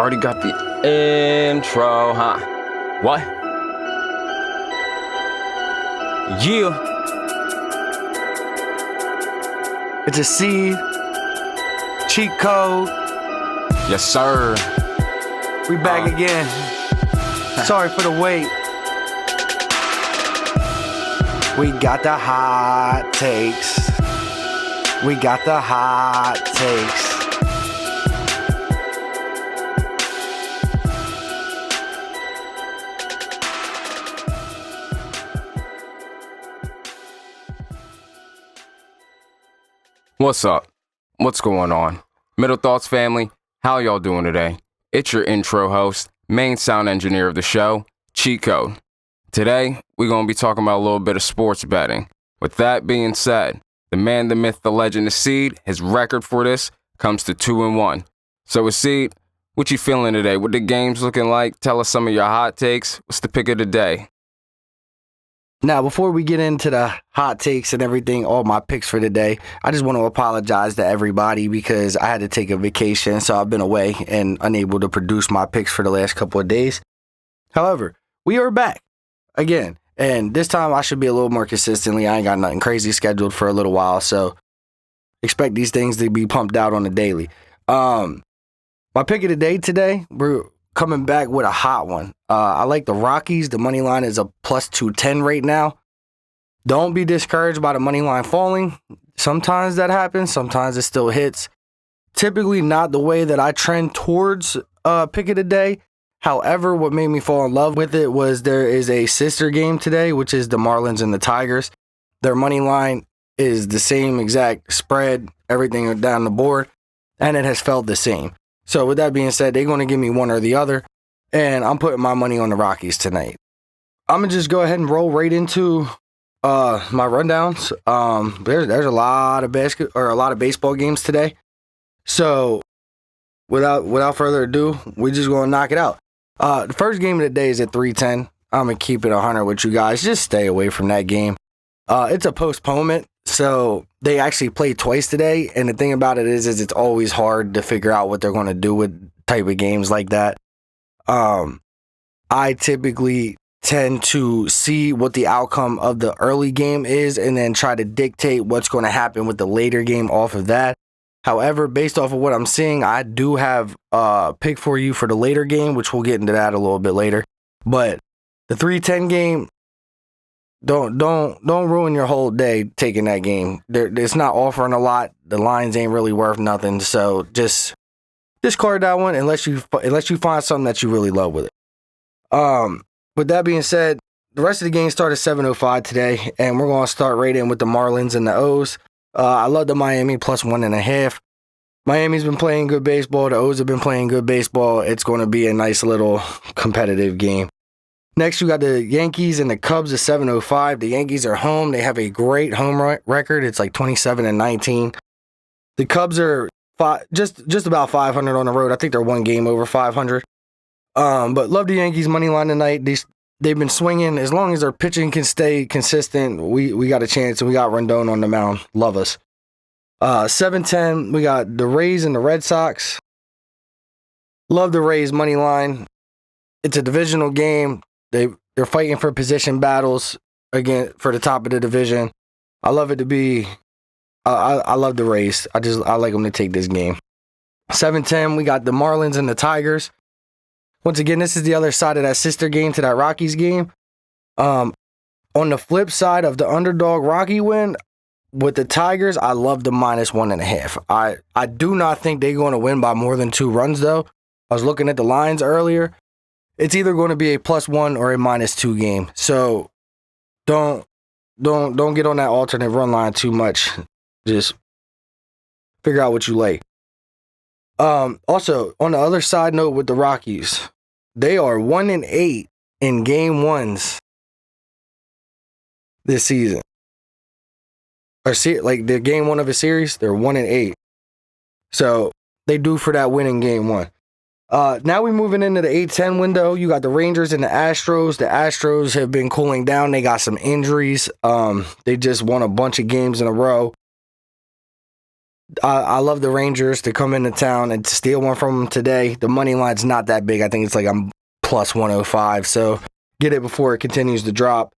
Already got the intro, huh? What? Yeah. It's Accede, cheat code. Yes, sir. We back again. Sorry for the wait. We got the hot takes. We got the hot takes. What's up? What's going on? Middle Thoughts family, how y'all doing today? It's your intro host, main sound engineer of the show, Cheat Code. Today, we're going to be talking about a little bit of sports betting. With that being said, the man, the myth, the legend, Accede, his record for this comes to 2-1. So Accede, what you feeling today? What the game's looking like? Tell us some of your hot takes. What's the pick of the day? Now, before we get into the hot takes and everything, all my picks for today, I just want to apologize to everybody because I had to take a vacation, so I've been away and unable to produce my picks for the last couple of days. However, we are back again, and this time I should be a little more consistently. I ain't got nothing crazy scheduled for a little while, so expect these things to be pumped out on the daily. My pick of the day today, we're coming back with a hot one. I like the Rockies. The money line is a plus 210 right now. Don't be discouraged by the money line falling. Sometimes that happens. Sometimes it still hits. Typically not the way that I trend towards pick of the day. However, what made me fall in love with it was there is a sister game today, which is the Marlins and the Tigers. Their money line is the same exact spread, everything down the board, and it has felt the same. So with that being said, they're going to give me one or the other, and I'm putting my money on the Rockies tonight. I'm going to just go ahead and roll right into my rundowns. There's a lot of a lot of baseball games today. So without further ado, we're just going to knock it out. The first game of the day is at 3:10. I'm going to keep it 100 with you guys. Just stay away from that game. It's a postponement. So they actually played twice today, and the thing about it is it's always hard to figure out what they're going to do with type of games like that. I typically tend to see what the outcome of the early game is and then try to dictate what's going to happen with the later game off of that. However, based off of what I'm seeing, I do have a pick for you for the later game, which we'll get into that a little bit later. But the 3:10 game, Don't ruin your whole day taking that game. It's not offering a lot. The lines ain't really worth nothing. So just discard that one unless you find something that you really love with it. With that being said, the rest of the game started 7:05 today, and we're gonna start right in with the Marlins and the O's. I love the Miami plus 1.5. Miami's been playing good baseball. The O's have been playing good baseball. It's going to be a nice little competitive game. Next, you got the Yankees and the Cubs at 7:05. The Yankees are home. They have a great home record. It's like 27-19. The Cubs are just about 500 on the road. I think they're one game over 500. But love the Yankees money line tonight. They've been swinging. As long as their pitching can stay consistent, we got a chance, and we got Rendon on the mound. Love us. 7:10, we got the Rays and the Red Sox. Love the Rays money line. It's a divisional game. They're fighting for position battles again for the top of the division. I love it to be. I love the Rays. I like them to take this game. 7:10. We got the Marlins and the Tigers. Once again, this is the other side of that sister game to that Rockies game. On the flip side of the underdog Rocky win with the Tigers, I love the minus 1.5. I do not think they're going to win by more than 2 runs though. I was looking at the lines earlier. It's either going to be a +1 or a -2 game. So don't get on that alternate run line too much. Just figure out what you like. Also, on the other side note with the Rockies, they are 1-8 in game ones this season. Or like the game one of a series, they're 1-8. So they due for that win in game one. Now we're moving into the 8-10 window. You got the Rangers and the Astros. The Astros have been cooling down. They got some injuries. They just won a bunch of games in a row. I love the Rangers to come into town and to steal one from them today. The money line's not that big. I think it's like I'm plus 105. So get it before it continues to drop.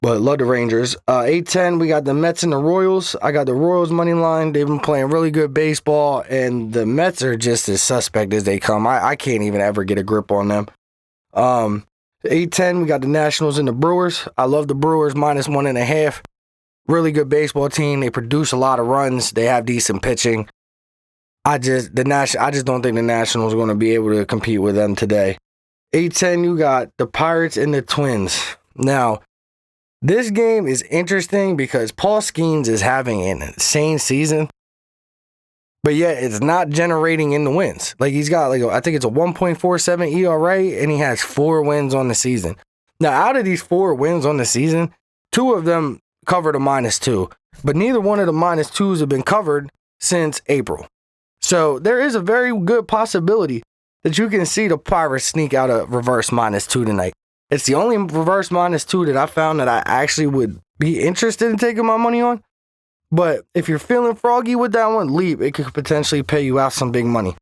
But love the Rangers. 8-10, we got the Mets and the Royals. I got the Royals money line. They've been playing really good baseball, and the Mets are just as suspect as they come. I can't even ever get a grip on them. 8-10, we got the Nationals and the Brewers. I love the Brewers minus 1.5. Really good baseball team. They produce a lot of runs. They have decent pitching. I just don't think the Nationals are going to be able to compete with them today. 8-10, you got the Pirates and the Twins. Now, this game is interesting because Paul Skeens is having an insane season, but yet it's not generating in the wins. Like, he's got, I think it's a 1.47 ERA, and he has 4 wins on the season. Now, out of these 4 wins on the season, 2 of them covered a -2, but neither one of the -2s have been covered since April. So there is a very good possibility that you can see the Pirates sneak out a reverse -2 tonight. It's the only reverse -2 that I found that I actually would be interested in taking my money on. But if you're feeling froggy with that one, leap. It could potentially pay you out some big money.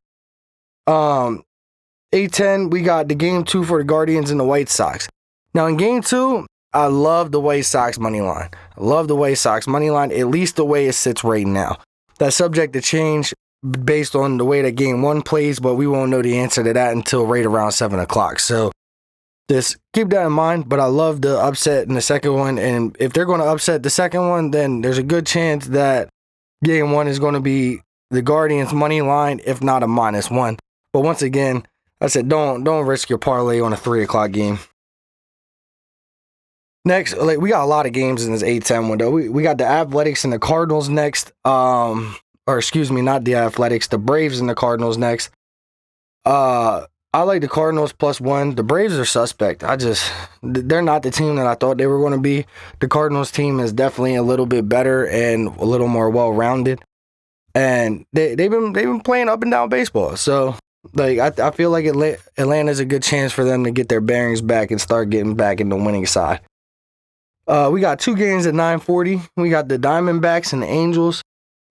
8-10, we got the game 2 for the Guardians and the White Sox. Now in game 2, I love the White Sox money line. I love the White Sox money line, at least the way it sits right now. That's subject to change based on the way that game 1 plays, but we won't know the answer to that until right around 7 o'clock. So just keep that in mind, but I love the upset in the second one, and if they're going to upset the second one, then there's a good chance that game 1 is going to be the Guardians money line, if not a -1. But once again, I said don't risk your parlay on a 3 o'clock game. Next, we got a lot of games in this 8-10 window. We got the Athletics and the Cardinals next. Or excuse me, not the Athletics, the Braves and the Cardinals next. I like the Cardinals +1. The Braves are suspect. They're not the team that I thought they were going to be. The Cardinals team is definitely a little bit better and a little more well-rounded. And they've been playing up and down baseball. So, I feel like Atlanta's a good chance for them to get their bearings back and start getting back in the winning side. We got 2 games at 9:40. We got the Diamondbacks and the Angels.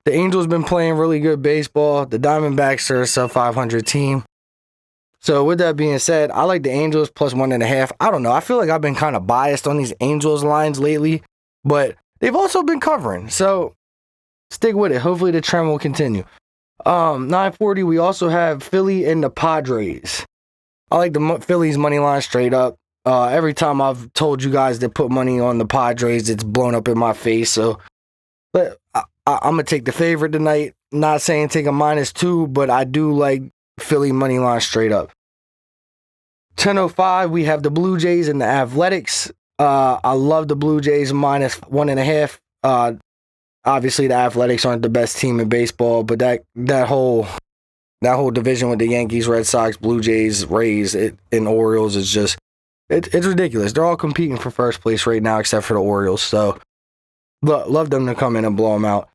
The Angels been playing really good baseball. The Diamondbacks are a sub-500 team. So with that being said, I like the Angels +1.5. I don't know. I feel like I've been kind of biased on these Angels lines lately, but they've also been covering. So stick with it. Hopefully the trend will continue. 9:40, we also have Philly and the Padres. I like the Phillies money line straight up. Every time I've told you guys to put money on the Padres, it's blown up in my face. So but I'm going to take the favorite tonight. Not saying take a -2, but I do like Philly money line straight up. 10:05, we have the Blue Jays and the Athletics. I love the Blue Jays -1.5. Obviously, the Athletics aren't the best team in baseball, but that whole division with the Yankees, Red Sox, Blue Jays, Rays, and Orioles is just it's ridiculous. They're all competing for first place right now, except for the Orioles. So love them to come in and blow them out.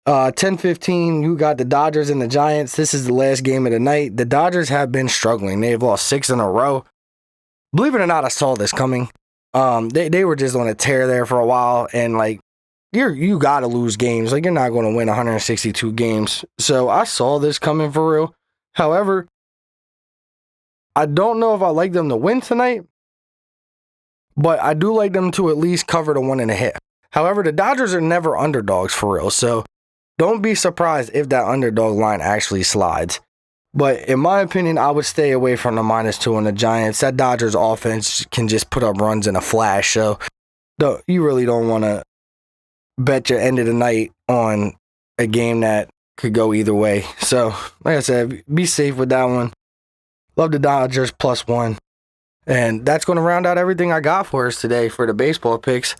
10:15, you got the Dodgers and the Giants. This is the last game of the night. The Dodgers have been struggling. They've lost 6 in a row. Believe it or not, I saw this coming. They were just on a tear there for a while, and you got to lose games. You're not going to win 162 games. So I saw this coming for real. However, I don't know if I like them to win tonight, but I do like them to at least cover the 1.5. However, the Dodgers are never underdogs for real, so don't be surprised if that underdog line actually slides. But in my opinion, I would stay away from the -2 on the Giants. That Dodgers offense can just put up runs in a flash, so you really don't want to bet your end of the night on a game that could go either way. So, like I said, be safe with that one. Love the Dodgers +1. And that's going to round out everything I got for us today for the baseball picks.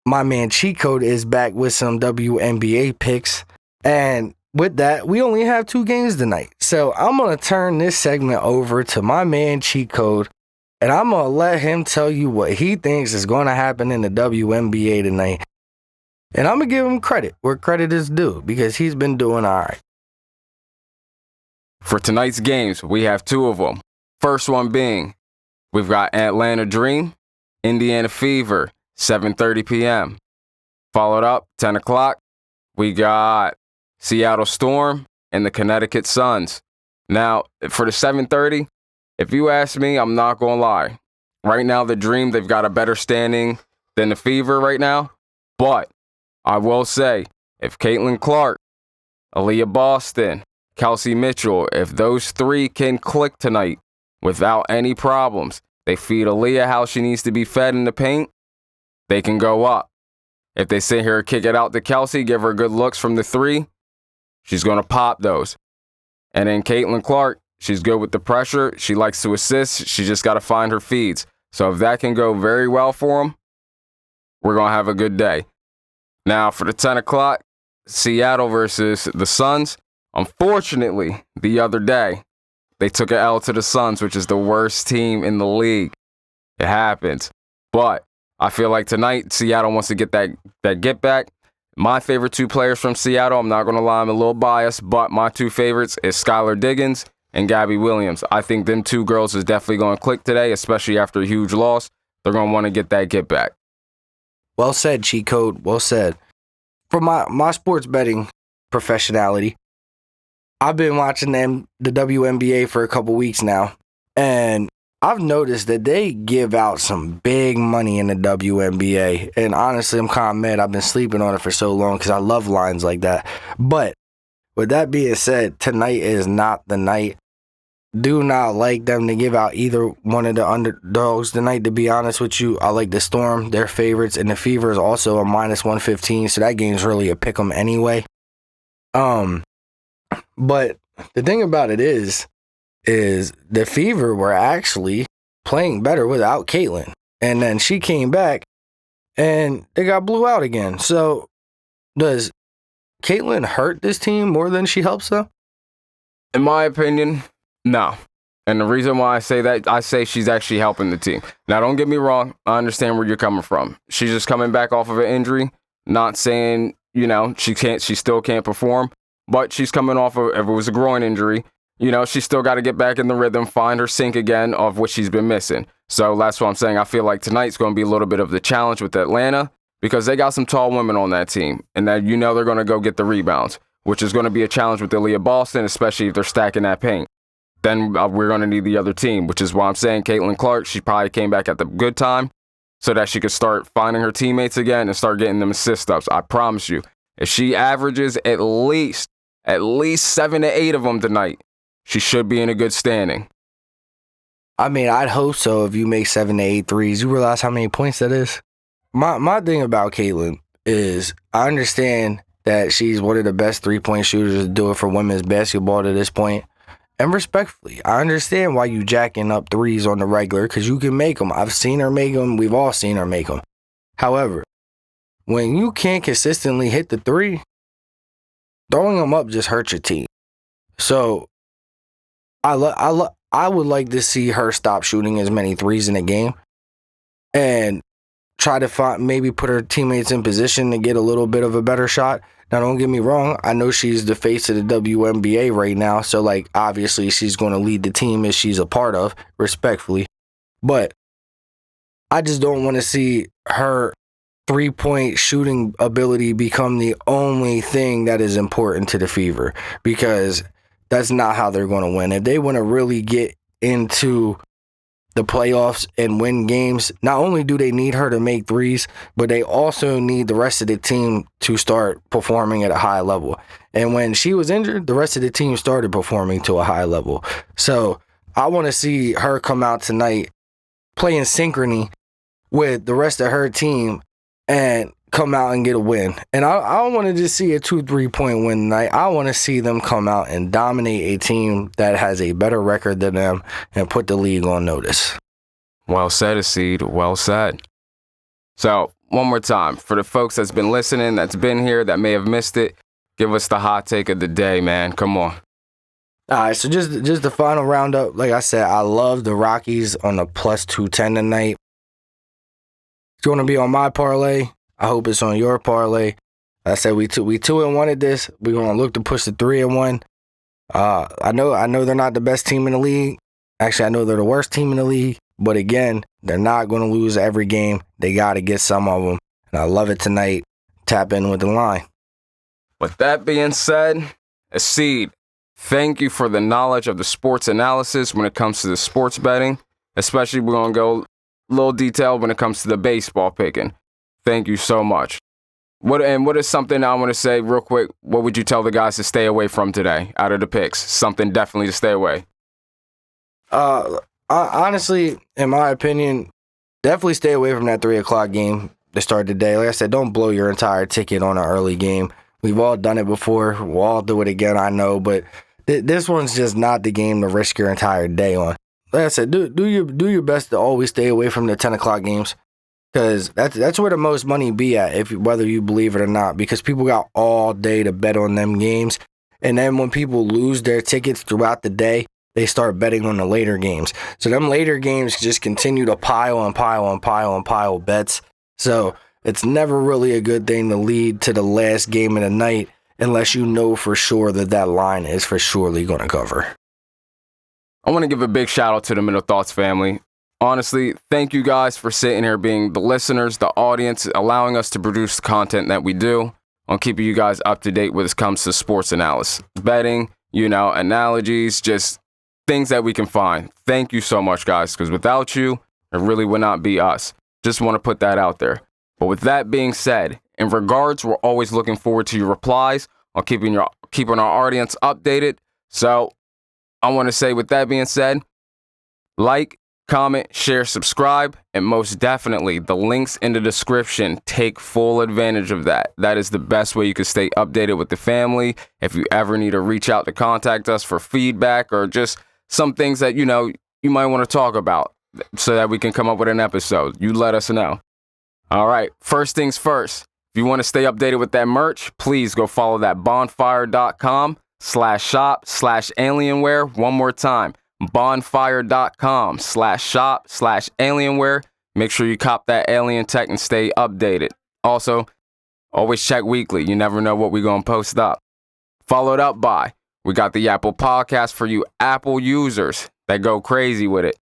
My man Cheat Code is back with some WNBA picks. And with that, we only have 2 games tonight. So I'm going to turn this segment over to my man Cheat Code. And I'm going to let him tell you what he thinks is going to happen in the WNBA tonight. And I'm going to give him credit where credit is due because he's been doing all right. For tonight's games, we have 2 of them. First one being, we've got Atlanta Dream, Indiana Fever, 7:30 p.m. Followed up, 10 o'clock, we got Seattle Storm and the Connecticut Suns. Now, for the 7:30, if you ask me, I'm not going to lie. Right now, the Dream, they've got a better standing than the Fever right now. But I will say, if Caitlin Clark, Aaliyah Boston, Kelsey Mitchell, if those three can click tonight without any problems, they feed Aaliyah how she needs to be fed in the paint, they can go up. If they sit here and kick it out to Kelsey, give her good looks from the three, she's going to pop those. And then Caitlin Clark, she's good with the pressure. She likes to assist. She just got to find her feeds. So if that can go very well for them, we're going to have a good day. Now, for the 10 o'clock, Seattle versus the Suns. Unfortunately, the other day, they took an L to the Suns, which is the worst team in the league. It happens. But I feel like tonight, Seattle wants to get that get back. My favorite two players from Seattle, I'm not going to lie, I'm a little biased, but my two favorites is Skylar Diggins and Gabby Williams. I think them two girls is definitely going to click today, especially after a huge loss. They're going to want to get that get back. Well said, cheat code. Well said. For my sports betting professionality, I've been watching the WNBA for a couple weeks now, and I've noticed that they give out some big money in the WNBA, and honestly, I'm kind of mad I've been sleeping on it for so long because I love lines like that. But with that being said, tonight is not the night. Do not like them to give out either one of the underdogs tonight, to be honest with you. I like the Storm, their favorites, and the Fever is also a -115, so that game's really a pick 'em anyway. But the thing about it is the Fever were actually playing better without Caitlin. And then she came back, and they got blew out again. So does Caitlin hurt this team more than she helps them? In my opinion, no. And the reason why I say that, I say she's actually helping the team. Now, don't get me wrong. I understand where you're coming from. She's just coming back off of an injury. Not saying, she still can't perform. But she's coming off of, if it was a groin injury, she's still got to get back in the rhythm, find her sync again of what she's been missing. So that's what I'm saying. I feel like tonight's going to be a little bit of the challenge with Atlanta because they got some tall women on that team. And that they're going to go get the rebounds, which is going to be a challenge with Aaliyah Boston, especially if they're stacking that paint. Then we're going to need the other team, which is why I'm saying Caitlin Clark, she probably came back at the good time so that she could start finding her teammates again and start getting them assist ups. I promise you, if she averages at least 7 to 8 of them tonight, she should be in a good standing. I mean, I'd hope so if you make 7 to 8 threes. You realize how many points that is? My thing about Caitlin is I understand that she's one of the best three-point shooters to do it for women's basketball to this point. And respectfully, I understand why you jacking up threes on the regular because you can make them. I've seen her make them. We've all seen her make them. However, when you can't consistently hit the three, throwing them up just hurts your team. So I would like to see her stop shooting as many threes in a game and try to maybe put her teammates in position to get a little bit of a better shot. Now, don't get me wrong. I know she's the face of the WNBA right now. So, obviously, she's going to lead the team as she's a part of, respectfully. But I just don't want to see her three-point shooting ability become the only thing that is important to the Fever because that's not how they're going to win. If they want to really get into the playoffs and win games, not only do they need her to make threes, but they also need the rest of the team to start performing at a high level. And when she was injured, the rest of the team started performing to a high level. So I want to see her come out tonight, play in synchrony with the rest of her team, and come out and get a win. And I don't want to just see a 2-3 point win tonight. I want to see them come out and dominate a team that has a better record than them and put the league on notice. Well said, Accede. Well said. So, one more time, for the folks that's been listening, that's been here, that may have missed it, give us the hot take of the day, man. Come on. All right, so just the final roundup. Like I said, I love the Rockies on the +210 tonight. It's going to be on my parlay. I hope it's on your parlay. I said we 2-1 at this. We're gonna look to push the 3-1. I know they're not the best team in the league. Actually, I know they're the worst team in the league. But again, they're not gonna lose every game. They gotta get some of them. And I love it tonight. Tap in with the line. With that being said, Accede, thank you for the knowledge of the sports analysis when it comes to the sports betting. Especially, we're going to go a little detailed when it comes to the baseball picking. Thank you so much. What is something I want to say real quick? What would you tell the guys to stay away from today out of the picks? Something definitely to stay away. Honestly, in my opinion, definitely stay away from that 3 o'clock game to start the day. Like I said, don't blow your entire ticket on an early game. We've all done it before. We'll all do it again, I know, but this one's just not the game to risk your entire day on. Like I said, do your best to always stay away from the 10 o'clock games. Because that's where the most money be at, whether you believe it or not. Because people got all day to bet on them games. And then when people lose their tickets throughout the day, they start betting on the later games. So them later games just continue to pile bets. So it's never really a good thing to lead to the last game of the night unless you know for sure that line is for surely going to cover. I want to give a big shout out to the Middle Thoughts family. Honestly, thank you guys for sitting here being the listeners, the audience, allowing us to produce the content that we do on keeping you guys up to date when it comes to sports analysis, betting, analogies, just things that we can find. Thank you so much, guys, because without you, it really would not be us. Just want to put that out there. But with that being said, in regards, we're always looking forward to your replies on keeping our audience updated. So I want to say, with that being said, like, comment, share, subscribe, and most definitely the links in the description. Take full advantage of that. That is the best way you can stay updated with the family. If you ever need to reach out to contact us for feedback or just some things that you might want to talk about so that we can come up with an episode, you let us know. All right, first things first. If you want to stay updated with that merch, please go follow that bonfire.com/shop/alienware. One more time. bonfire.com/shop/alienware. Make sure you cop that alien tech and stay updated. Also, always check weekly. You never know what we're going to post up. Followed up by, we got the Apple Podcast for you Apple users that go crazy with it.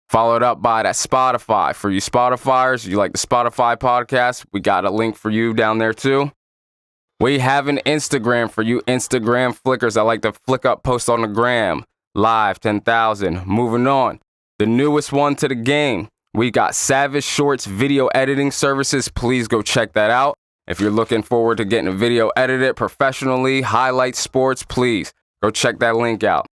Followed up by that Spotify. For you Spotifyers, you like the Spotify podcast, we got a link for you down there too. We have an Instagram for you Instagram flickers that like to flick up posts on the gram. Live 10,000. Moving on. The newest one to the game. We got Savage Shorts video editing services. Please go check that out. If you're looking forward to getting a video edited professionally, highlight sports, please go check that link out.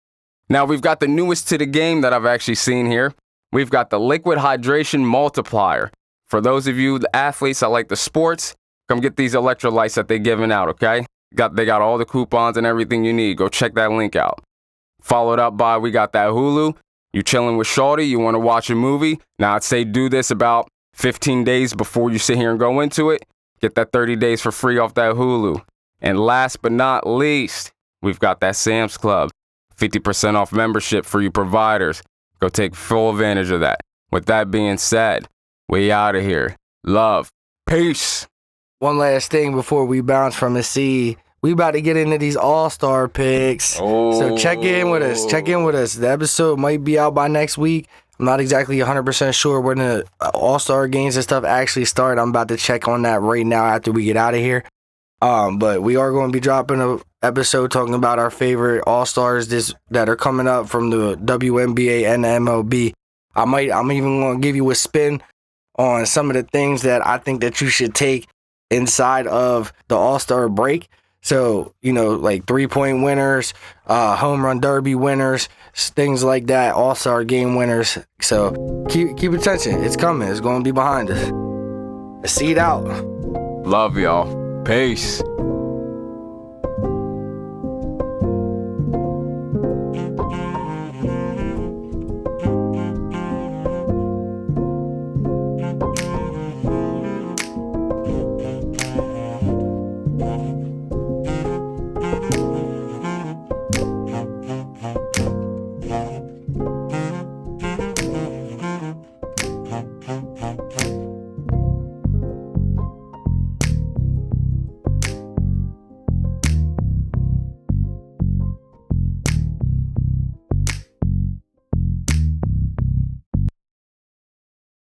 Now we've got the newest to the game that I've actually seen here. We've got the Liquid Hydration Multiplier. For those of you, the athletes that like the sports, come get these electrolytes that they're giving out, okay? They got all the coupons and everything you need. Go check that link out. Followed up by, we got that Hulu. You chilling with shorty, you want to watch a movie. Now, I'd say do this about 15 days before you sit here and go into it. Get that 30 days for free off that Hulu. And last but not least, we've got that Sam's Club. 50% off membership for you providers. Go take full advantage of that. With that being said, we out of here. Love. Peace. One last thing before we bounce from the sea. We about to get into these all-star picks. So check in with us. The episode might be out by next week. I'm not exactly 100% sure when the all-star games and stuff actually start. I'm about to check on that right now after we get out of here. But we are going to be dropping an episode talking about our favorite all-stars that are coming up from the WNBA and the MLB. I'm even going to give you a spin on some of the things that I think that you should take inside of the all-star break. So, like 3-point winners, home run derby winners, things like that, all-star game winners. So keep attention. It's coming. It's going to be behind us. Accede out. Love y'all. Peace.